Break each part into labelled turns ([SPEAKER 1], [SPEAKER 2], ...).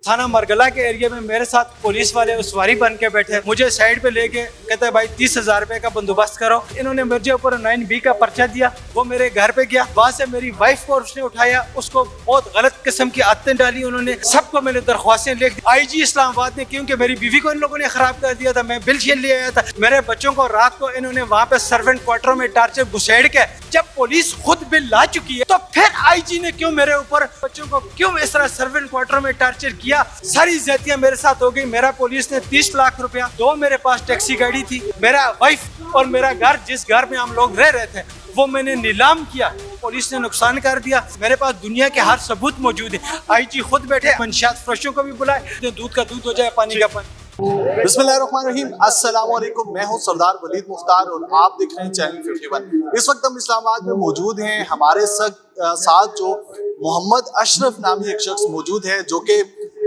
[SPEAKER 1] थाना मरगला के एरिया में मेरे साथ पुलिस वाले उसवारी बन के बैठे, मुझे साइड पे लेके कहते भाई 30,000 रुपए का बंदोबस्त करो। इन्होंने मुझे ऊपर 9B का पर्चा दिया, वो मेरे घर पे गया, वहाँ से मेरी वाइफ को उसने उठाया, उसको बहुत गलत किस्म की आदतें डाली उन्होंने, सबको मैंने दरख्वास्तें लिख दी। IG इस्लामाबाद ने, क्योंकि मेरी बीवी को इन लोगों ने खराब कर दिया था, मैं बिल छीन ले आया था। मेरे बच्चों को रात को इन्होंने वहाँ पे सर्वेंट क्वार्टर में टार्चर घुसेड़ के, जब पुलिस खुद बिल ला चुकी है तो फिर IG ने क्यों मेरे ऊपर बच्चों को क्यों इस तरह सर्वेंट क्वार्टर में टार्चर किया। सारी ज्यादतियां मेरे साथ हो गई। मेरा पुलिस ने 30 लाख रुपया, 2 मेरे पास टैक्सी गाड़ी थी, मेरा वाइफ और मेरा घर, जिस घर में हम लोग रह रहे थे वो मैंने नीलाम किया, पुलिस ने नुकसान कर दिया। मेरे पास दुनिया के हर सबूत मौजूद है। IG खुद बैठे, मंशियात फरोशों को भी बुलाए, दूध का दूध हो जाए, पानी का पानी।
[SPEAKER 2] बिस्मिल्लाहिर्रहमानिर्रहीम, अस्सलाम वालेकुम। मैं हूं सरदार वलीद मुख्तार और आप देख रहे हैं चैनल 51। इस वक्त हम इस्लामाबाद में मौजूद हैं। हमारे साथ जो मोहम्मद अशरफ नामी एक शख्स मौजूद है जो कि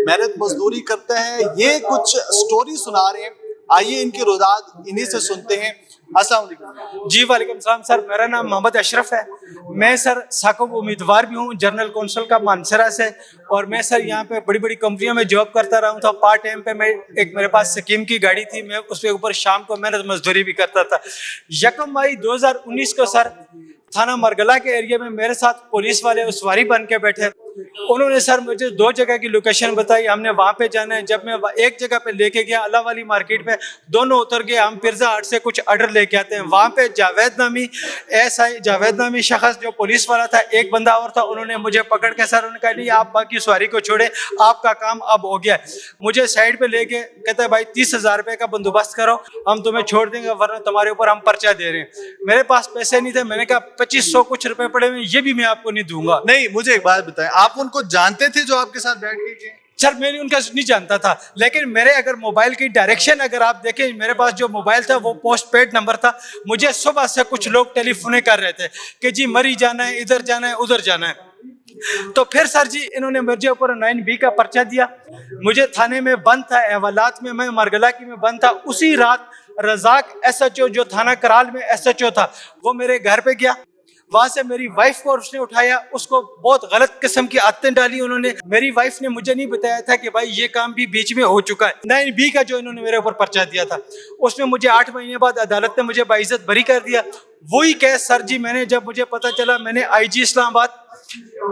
[SPEAKER 2] मेहनत मजदूरी करते हैं। ये कुछ स्टोरी सुना रहे हैं, आइए इनकी रुदात इन्हीं से सुनते हैं। अस्सलाम वालेकुम।
[SPEAKER 1] जी वालेकुम सलाम सर, मेरा नाम मोहम्मद अशरफ है। मैं सर साकुब उम्मीदवार भी हूँ जनरल कौंसिल का मानसरा से, और मैं सर यहाँ पे बड़ी बड़ी कंपनियों में जॉब करता रहा हूँ। तो पार्ट टाइम पे मैं एक मेरे पास स्कीम की गाड़ी थी, मैं उसके ऊपर शाम को मेहनत मजदूरी भी करता था। 1 मई 2019 को सर थाना मरगला के एरिया में मेरे साथ पुलिस वाले उसवारी बन के बैठे, उन्होंने सर मुझे 2 जगह की लोकेशन बताई, हमने वहाँ पे जाना है। जब मैं एक जगह पे लेके गया अल्लाह वाली मार्केट पे, दोनों उतर गए, हम पिज़्ज़ा हट से कुछ ऑर्डर लेके आते हैं। वहाँ पे जावेद नामी SI जावेद नामी शख्स जो पुलिस वाला था, एक बंदा और था, उन्होंने मुझे पकड़ के सर उन्होंने कहा नहीं आप बाकी सवारी को छोड़े, आपका काम अब हो गया। मुझे साइड पे लेके कहते भाई 30,000 रुपए का बंदोबस्त करो, हम तुम्हें छोड़ देंगे, वरना तुम्हारे ऊपर हम पर्चा दे रहे हैं। मेरे पास पैसे नहीं थे, मैंने कहा 2500 कुछ रुपए पड़े हुए, ये भी मैं आपको नहीं दूंगा।
[SPEAKER 2] नहीं, मुझे एक बात बताएं, आप उनको जानते थे जो आपके साथ बैठ के गए?
[SPEAKER 1] सर मैंने उनका नहीं जानता था, लेकिन मेरे अगर मोबाइल की डायरेक्शन अगर आप देखें, मेरे पास जो मोबाइल था वो पोस्ट पेड नंबर था। मुझे सुबह से कुछ लोग टेलीफोन कर रहे थे कि जी मरी जाना है, इधर जाना है, उधर जाना है। तो फिर सर जी इन्होंने मुझे ऊपर 9B का पर्चा दिया, मुझे थाने में बंद था, अहवालात में मैं मरगला की में बंद था। उसी रात रजाक SHO जो थाना कराल में SHO था, वो मेरे घर पे गया, वहां से मेरी वाइफ को उसने उठाया, उसको बहुत गलत किस्म की आदतें डाली उन्होंने। मेरी वाइफ ने मुझे नहीं बताया था कि भाई ये काम भी बीच में हो चुका है। 9B का जो इन्होंने मेरे ऊपर पर्चा दिया था, उसमें मुझे 8 महीने बाद अदालत ने मुझे बाइज्जत बरी कर दिया। वही केस सर जी मैंने जब मुझे पता चला, मैंने IG इस्लामाबाद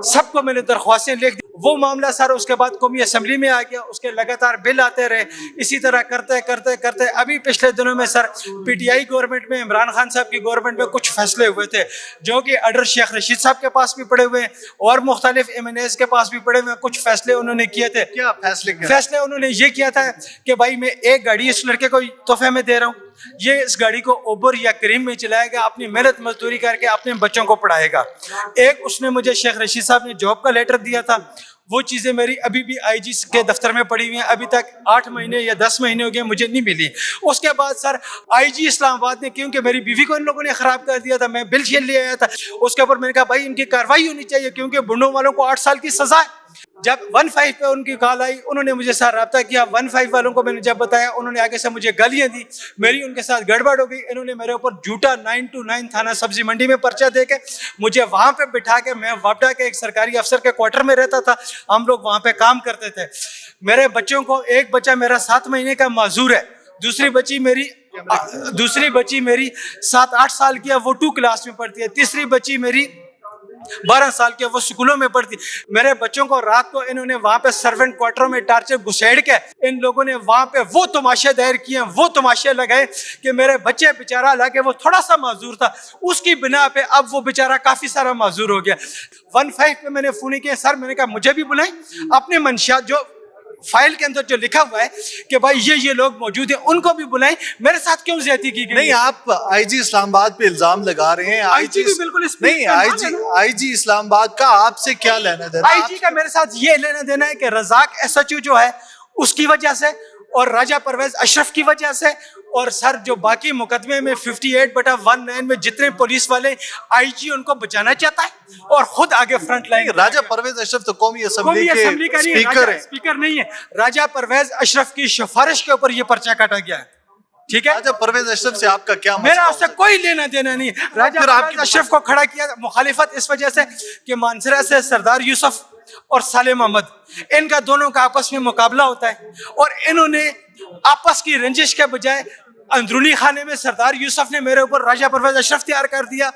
[SPEAKER 1] सबको मैंने दरख्वास्तें लिख दी। वो मामला सर उसके बाद कौमी असम्बली में आ गया, उसके लगातार बिल आते रहे, इसी तरह करते करते करते अभी पिछले दिनों में सर PTI गवर्नमेंट में, इमरान खान साहब की गवर्नमेंट में कुछ फैसले हुए थे जो कि ऑर्डर शेख रशीद साहब के पास भी पड़े हुए हैं और मुख्तलिफ MNAs के पास भी पड़े हुए हैं। कुछ फैसले उन्होंने किए थे।
[SPEAKER 2] क्या फैसले किए?
[SPEAKER 1] फैसले उन्होंने ये किया था कि भाई मैं एक गाड़ी इस लड़के को तोहफे में दे रहा हूँ, ये इस गाड़ी को उबर या करीम में चलाएगा, अपनी मेहनत मजदूरी करके अपने बच्चों को पढ़ाएगा। एक उसने मुझे शेख रशीद साहब ने जॉब का लेटर दिया था, वो चीज़ें मेरी अभी भी IG के दफ्तर में पड़ी हुई हैं, अभी तक 8 महीने या 10 महीने हो गए मुझे नहीं मिली। उसके बाद सर IG इस्लामाबाद ने, क्योंकि मेरी बीवी को इन लोगों ने खराब कर दिया था, मैं बिल छीन ले आया था, उसके ऊपर मैंने कहा भाई इनकी कार्रवाई होनी चाहिए, क्योंकि बुंडों वालों को 8 साल की सजा है। जब 15 पे उनकी कॉल आई, उन्होंने मुझे साथ रब्ता किया। 15 वालों को मैंने जब बताया, उन्होंने आगे से मुझे गालियां दी, मेरी उनके साथ गड़बड़ हो गई। इन्होंने मेरे ऊपर झूठा 929 थाना सब्जी मंडी में पर्चा दे के मुझे वहां पे बिठा के, मैं वापडा के एक सरकारी अफसर के क्वार्टर में रहता था, हम लोग वहां पे काम करते थे। मेरे बच्चों को, एक बच्चा मेरा 7 महीने का माजूर है, दूसरी बच्ची मेरी 7-8 साल की है, वो 2 क्लास में पढ़ती है, तीसरी बच्ची मेरी 12 साल के, वो स्कूलों में पढ़ती। मेरे बच्चों को रात को इन्होंने वहां पे सर्वेंट क्वार्टरों में टार्चर घुसेड़ के, इन लोगों ने वहां पे वो तमाशे दायर किए, वो तमाशे लगाए कि मेरे बच्चे बेचारा, हालांकि वो थोड़ा सा माजूर था, उसकी बिना पे अब वो बेचारा काफी सारा माजूर हो गया। 15 पे मैंने फोन किया, सर मैंने कहा मुझे भी बुलाएं, अपने मंशियात जो फाइल के अंदर जो लिखा हुआ है कि भाई ये लोग मौजूद हैं, उनको भी बुलाएं, मेरे साथ क्यों ज्यादती की गई?
[SPEAKER 2] नहीं, आप IG इस्लामाबाद पे इल्जाम लगा रहे हैं।
[SPEAKER 1] IG भी बिल्कुल
[SPEAKER 2] नहीं, IG इस्लामाबाद का आपसे क्या लेना देना?
[SPEAKER 1] IG का मेरे साथ ये लेना देना है कि रजाक SHO जो है उसकी वजह से, और राजा परवेज अशरफ की वजह से, और सर जो बाकी मुकदमे में 58/19 में जितने पुलिस वाले, IG उनको बचाना चाहता है और खुद आगे फ्रंट लाइन।
[SPEAKER 2] राजा परवेज अशरफ तो कौमी असम्बली के स्पीकर है।
[SPEAKER 1] स्पीकर नहीं है, राजा परवेज अशरफ की सिफारिश के ऊपर ये पर्चा काटा गया है। ठीक है,
[SPEAKER 2] राजा परवेज अशरफ से आपका क्या मसला?
[SPEAKER 1] मेरा उससे कोई लेना देना नहीं। राजा परवेज अशरफ को खड़ा किया मुखालिफत इस वजह से कि मानसरा से सरदार यूसुफ और सालेम अहमद, इनका दोनों का आपस में मुकाबला होता है और इन्होंने आपस की रंजिश के बजाय अंदरूनी खाने में सरदार यूसुफ ने मेरे ऊपर राजा परवेज अशरफ तैयार कर दिया,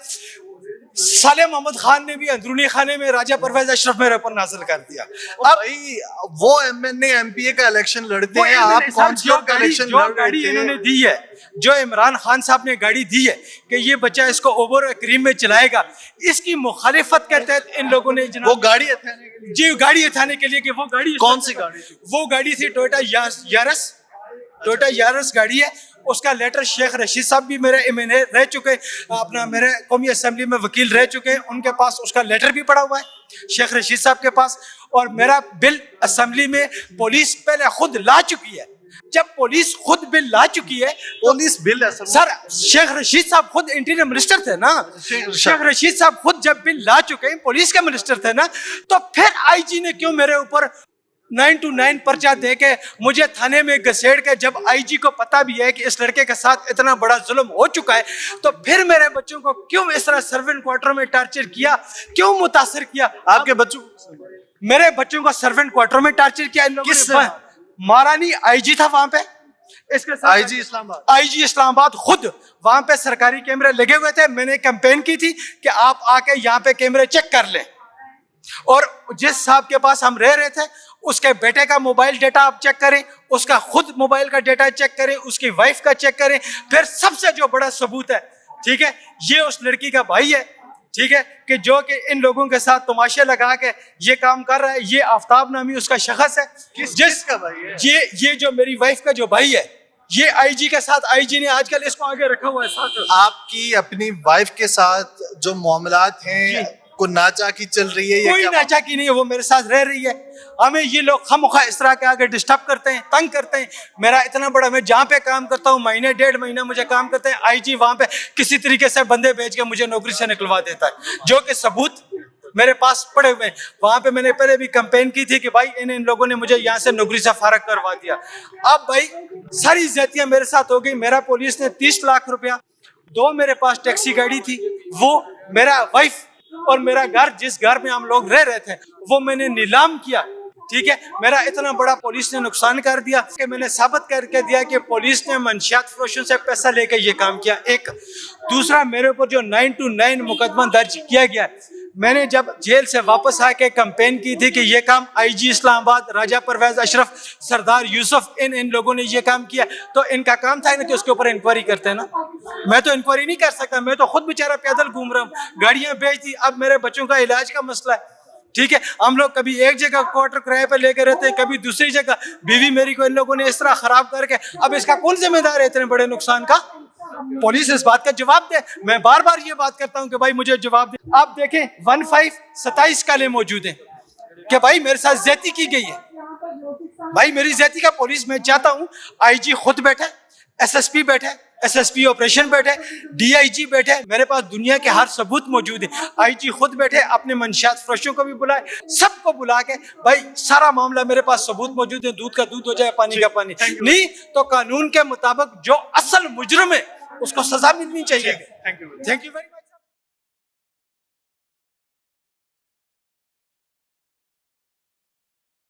[SPEAKER 1] सालेम मोहम्मद खान ने भी अंदरूनी खाने में राजा परवेज अशरफ मेरे ऊपर नाजिल कर दिया।
[SPEAKER 2] अब भाई वो एमएनए एमपीए का इलेक्शन लड़ते हैं, आप काउंसिलर का इलेक्शन लड़ रहे थे।
[SPEAKER 1] इन्होंने दी है, जो इमरान खान साहब ने गाड़ी दी है कि ये बच्चा इसको ओवर क्रीम में चलाएगा, इसकी मुखालिफत के तहत इन लोगों ने
[SPEAKER 2] वो गाड़ी हथाने के लिए,
[SPEAKER 1] जी गाड़ी हटाने के लिए कि वो गाड़ी
[SPEAKER 2] कौन सी गाड़ी थी?
[SPEAKER 1] वो गाड़ी थी टोयोटा यारस गाड़ी है। उसका लेटर शेख रशीद साहब भी मेरे एमएनए रह चुके, अपना मेरे कौमी असेंबली में वकील रह चुके हैं, उनके पास उसका लेटर भी पड़ा हुआ है शेख रशीद साहब के पास। और मेरा बिल असेंबली में पुलिस पहले खुद ला चुकी है। जब पुलिस खुद बिल ला चुकी है,
[SPEAKER 2] police bill
[SPEAKER 1] sir Sheikh Rashid साहब खुद इंटीरियर मिनिस्टर थे ना, शेख रशीद साहब खुद जब बिल ला चुके हैं, पुलिस के मिनिस्टर थे ना, तो फिर आईजी ने क्यों मेरे ऊपर 9 to 9 पर्चा दे के मुझे थाने में घसेड़ के, जब आईजी को पता भी है कि इस लड़के के साथ इतना बड़ा जुल्म हो चुका है, तो फिर मेरे बच्चों को क्यों इस तरह सर्वेंट क्वार्टर में टॉर्चर किया, क्यों मुतासर किया?
[SPEAKER 2] आपके बच्चों,
[SPEAKER 1] मेरे बच्चों को सर्वेंट क्वार्टर में टॉर्चर किया इन लोगों ने। मारा नहीं, आईजी था वहां पे, इसके साथ आईजी इस्लामाबाद खुद वहां पे सरकारी कैमरे लगे हुए थे। मैंने कैंपेन की थी कि आप आके यहाँ पे कैमरे चेक कर लें, और जिस साहब के पास हम रह रहे थे उसके बेटे का मोबाइल डेटा आप चेक करें, उसका खुद मोबाइल का डेटा चेक करें, उसकी वाइफ का चेक करें। फिर सबसे जो बड़ा सबूत है, ठीक है, ये उस लड़की का भाई है, ठीक है, कि जो कि इन लोगों के साथ तमाशे लगा के ये काम कर रहा है। ये आफ्ताब नामी उसका शख्स है।
[SPEAKER 2] जिसका भाई है
[SPEAKER 1] ये जो मेरी वाइफ का जो भाई है, ये आईजी के साथ, आईजी ने आजकल इसको आगे रखा हुआ है साथ।
[SPEAKER 2] आपकी अपनी वाइफ के साथ जो मामलात हैं, को नाचाकी चल रही है?
[SPEAKER 1] कोई नाचाकी नहीं है, वो मेरे साथ रह रही है। हमें ये लोग खामखा इस तरह के आगे डिस्टर्ब करते हैं, तंग करते हैं। मेरा इतना बड़ा, मैं जहाँ पे काम करता हूँ महीने 1.5 महीना मुझे काम करते हैं, आईजी वहाँ पे किसी तरीके से बंदे भेज के मुझे नौकरी से निकलवा देता है, जो कि सबूत मेरे पास पड़े हुए हैं। वहाँ पे मैंने पहले भी कंपेन की थी कि भाई इन लोगों ने मुझे यहाँ से नौकरी से फारग करवा दिया। अब भाई सारी ज्यादतियाँ मेरे साथ हो गई। मेरा पुलिस ने 30 लाख रुपया, 2 मेरे पास टैक्सी गाड़ी थी, वो मेरा वाइफ और मेरा घर, जिस घर में हम लोग रह रहे थे, वो मैंने नीलाम किया। ठीक है, मेरा इतना बड़ा पुलिस ने नुकसान कर दिया कि मैंने साबित करके दिया कि पुलिस ने मंशियात फरोशों से पैसा लेकर ये काम किया। एक दूसरा, मेरे ऊपर जो 9 to 9 मुकदमा दर्ज किया गया, मैंने जब जेल से वापस आके कंपेन की थी कि ये काम आईजी इस्लामाबाद, राजा परवेज अशरफ, सरदार यूसुफ, इन लोगों ने ये काम किया, तो इनका काम था ना कि उसके ऊपर इंक्वायरी करते हैं ना। मैं तो इंक्वायरी नहीं कर सकता, मैं तो खुद बेचारा पैदल घूम रहा हूँ, गाड़ियां बेच दी। अब मेरे बच्चों का इलाज का मसला है, ठीक है, हम लोग कभी एक जगह क्वार्टर किराए पे लेकर रहते हैं, कभी दूसरी जगह। बीवी मेरी को इन लोगों ने इस तरह खराब करके, अब इसका कौन जिम्मेदार है इतने बड़े नुकसान का? पुलिस इस बात का जवाब दे। मैं बार बार ये बात करता हूं कि भाई मुझे जवाब दे। आप देखें 1527 काले मौजूद हैं कि भाई मेरे साथ ज्यादती की गई है। भाई मेरी ज्यादती का पुलिस, मैं चाहता हूं आईजी खुद बैठे, एसएसपी बैठे, एसएसपी ऑपरेशन बैठे, डीआईजी बैठे, मेरे पास दुनिया के हर सबूत मौजूद है। आईजी खुद बैठे, अपने मंशियात फरोशों को भी बुलाए, सबको बुला के भाई सारा मामला मेरे पास सबूत मौजूद है। दूध का दूध हो जाए, पानी का पानी। नहीं तो कानून के मुताबिक जो असल मुजरिम है उसको सजा मिलनी चाहिए। थैंक यू भाई।